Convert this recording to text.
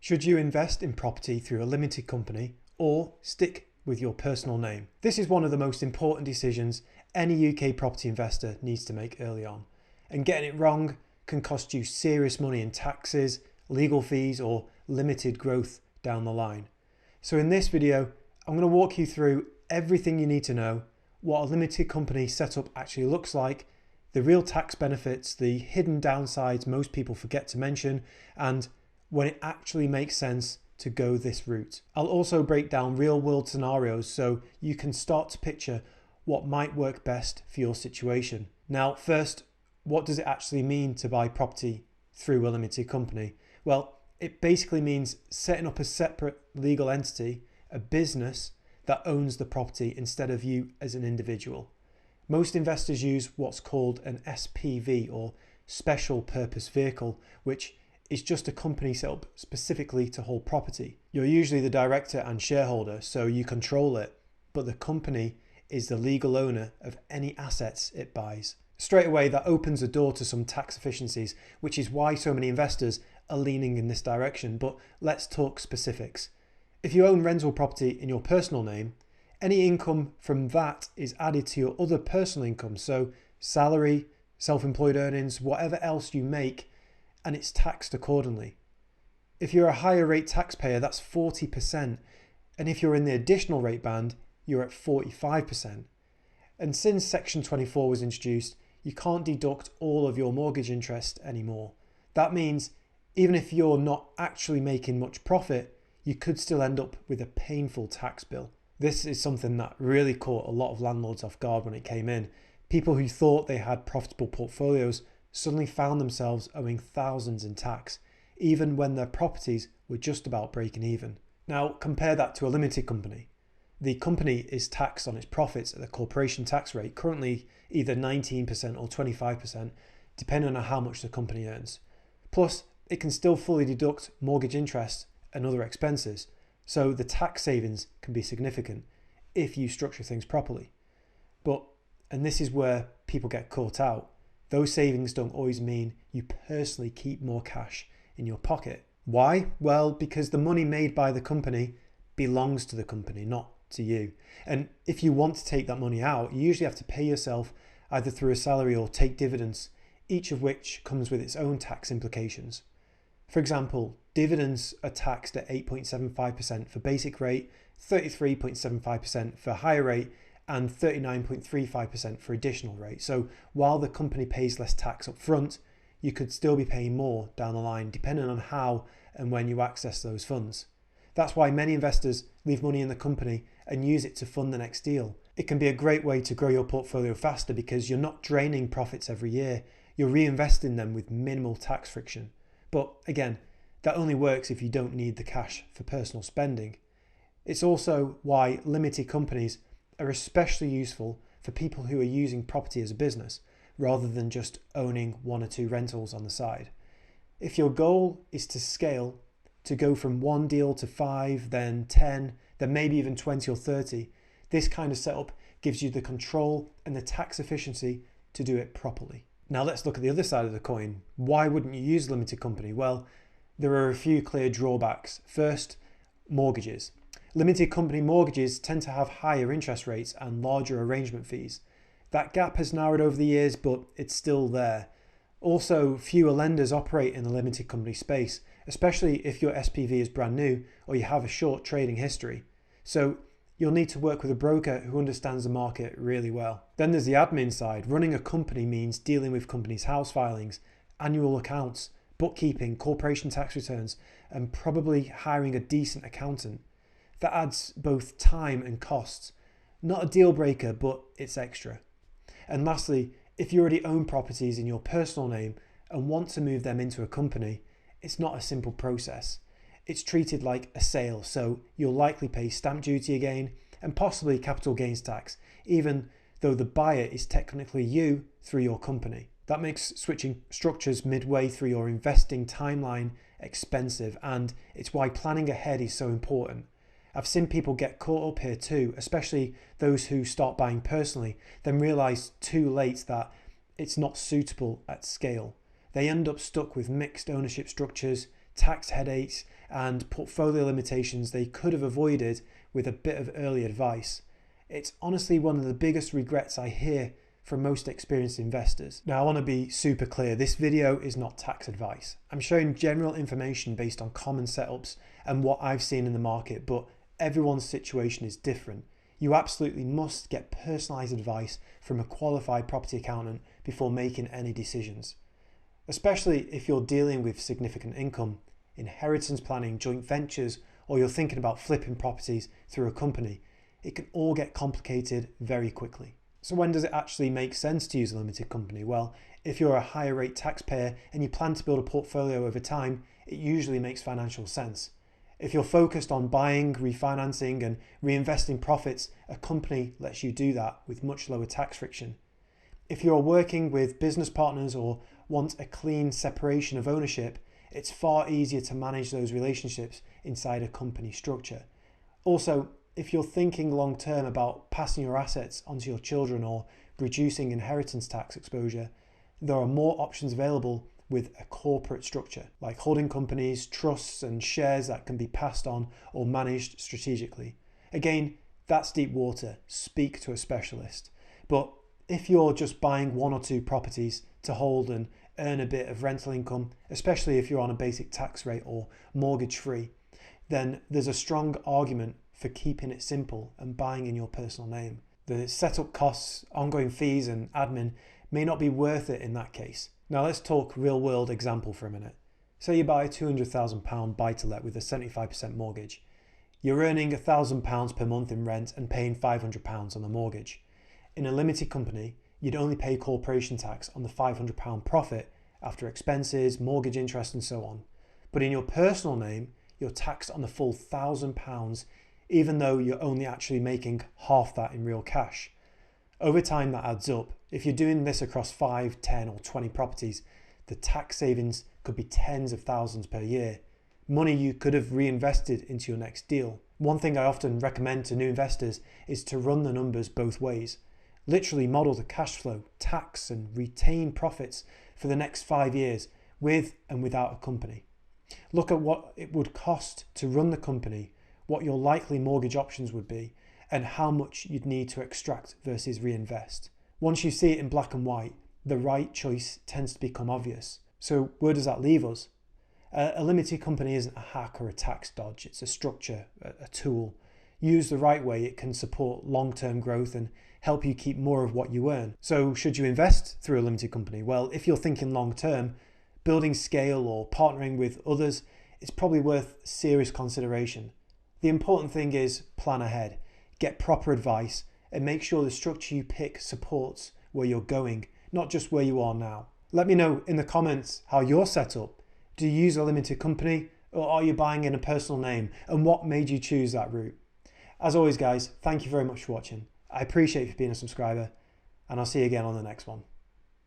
Should you invest in property through a limited company or stick with your personal name? This is one of the most important decisions any UK property investor needs to make early on. And getting it wrong can cost you serious money in taxes, legal fees, or limited growth down the line. So in this video, I'm going to walk you through everything you need to know, what a limited company setup actually looks like, the real tax benefits, the hidden downsides most people forget to mention, and when it actually makes sense to go this route. I'll also break down real world scenarios so you can start to picture what might work best for your situation. Now, first, what does it actually mean to buy property through a limited company? Well, it basically means setting up a separate legal entity, a business that owns the property instead of you as an individual. Most investors use what's called an SPV, or special purpose vehicle, which is just a company set up specifically to hold property. You're usually the director and shareholder, so you control it, but the company is the legal owner of any assets it buys. Straight away, that opens a door to some tax efficiencies, which is why so many investors are leaning in this direction. But let's talk specifics. If you own rental property in your personal name, any income from that is added to your other personal income, so salary, self-employed earnings, whatever else you make, and it's taxed accordingly. If you're a higher rate taxpayer, that's 40%, and if you're in the additional rate band, you're at 45%. And since Section 24 was introduced, you can't deduct all of your mortgage interest anymore. That means even if you're not actually making much profit, you could still end up with a painful tax bill. This is something that really caught a lot of landlords off guard when it came in. People who thought they had profitable portfolios suddenly found themselves owing thousands in tax, even when their properties were just about breaking even. Now compare that to a limited company. The company is taxed on its profits at the corporation tax rate, currently either 19% or 25%, depending on how much the company earns. Plus, it can still fully deduct mortgage interest and other expenses, so the tax savings can be significant if you structure things properly. But, and this is where people get caught out, those savings don't always mean you personally keep more cash in your pocket. Why? Well, because the money made by the company belongs to the company, not to you. And if you want to take that money out, you usually have to pay yourself either through a salary or take dividends, each of which comes with its own tax implications. For example, dividends are taxed at 8.75% for basic rate, 33.75% for higher rate, and 39.35% for additional rate. So while the company pays less tax up front, you could still be paying more down the line, depending on how and when you access those funds. That's why many investors leave money in the company and use it to fund the next deal. It can be a great way to grow your portfolio faster because you're not draining profits every year, you're reinvesting them with minimal tax friction. But again, that only works if you don't need the cash for personal spending. It's also why limited companies are especially useful for people who are using property as a business rather than just owning one or two rentals on the side. If your goal is to scale, to go from one deal to 5, then 10, then maybe even 20 or 30, this kind of setup gives you the control and the tax efficiency to do it properly. Now let's look at the other side of the coin. Why wouldn't you use a limited company? Well, there are a few clear drawbacks. First, mortgages. Limited company mortgages tend to have higher interest rates and larger arrangement fees. That gap has narrowed over the years, but it's still there. Also, fewer lenders operate in the limited company space, especially if your SPV is brand new or you have a short trading history. So you'll need to work with a broker who understands the market really well. Then there's the admin side. Running a company means dealing with companies' house filings, annual accounts, bookkeeping, corporation tax returns, and probably hiring a decent accountant. That adds both time and costs. Not a deal breaker, but it's extra. And lastly, if you already own properties in your personal name and want to move them into a company, it's not a simple process. It's treated like a sale, so you'll likely pay stamp duty again and possibly capital gains tax, even though the buyer is technically you through your company. That makes switching structures midway through your investing timeline expensive, and it's why planning ahead is so important. I've seen people get caught up here too, especially those who start buying personally, then realise too late that it's not suitable at scale. They end up stuck with mixed ownership structures, tax headaches and portfolio limitations they could have avoided with a bit of early advice. It's honestly one of the biggest regrets I hear from most experienced investors. Now, I want to be super clear. This video is not tax advice. I'm showing general information based on common setups and what I've seen in the market, but everyone's situation is different. You absolutely must get personalized advice from a qualified property accountant before making any decisions, especially if you're dealing with significant income, inheritance planning, joint ventures, or you're thinking about flipping properties through a company. It can all get complicated very quickly. So when does it actually make sense to use a limited company? Well, if you're a higher rate taxpayer and you plan to build a portfolio over time, it usually makes financial sense. If you're focused on buying, refinancing and reinvesting profits, a company lets you do that with much lower tax friction. If you're working with business partners or want a clean separation of ownership, it's far easier to manage those relationships inside a company structure. Also, if you're thinking long term about passing your assets onto your children or reducing inheritance tax exposure, there are more options available with a corporate structure, like holding companies, trusts and shares that can be passed on or managed strategically. Again, that's deep water. Speak to a specialist. But if you're just buying one or two properties to hold and earn a bit of rental income, especially if you're on a basic tax rate or mortgage free, then there's a strong argument for keeping it simple and buying in your personal name. The setup costs, ongoing fees and admin may not be worth it in that case. Now let's talk real world example for a minute. Say you buy a £200,000 buy-to-let with a 75% mortgage. You're earning £1,000 per month in rent and paying £500 on the mortgage. In a limited company, you'd only pay corporation tax on the £500 profit after expenses, mortgage interest and so on. But in your personal name, you're taxed on the full £1,000 even though you're only actually making half that in real cash. Over time that adds up. If you're doing this across 5, 10 or 20 properties, the tax savings could be tens of thousands per year. Money you could have reinvested into your next deal. One thing I often recommend to new investors is to run the numbers both ways. Literally model the cash flow, tax and retain profits for the next 5 years with and without a company. Look at what it would cost to run the company, what your likely mortgage options would be, and how much you'd need to extract versus reinvest. Once you see it in black and white, the right choice tends to become obvious. So where does that leave us? A limited company isn't a hack or a tax dodge. It's a structure, a tool. Used the right way, it can support long-term growth and help you keep more of what you earn. So should you invest through a limited company? Well, if you're thinking long-term, building scale or partnering with others, it's probably worth serious consideration. The important thing is plan ahead, get proper advice, and make sure the structure you pick supports where you're going, not just where you are now. Let me know in the comments how you're set up. Do you use a limited company or are you buying in a personal name, and what made you choose that route? As always guys, thank you very much for watching. I appreciate you being a subscriber and I'll see you again on the next one.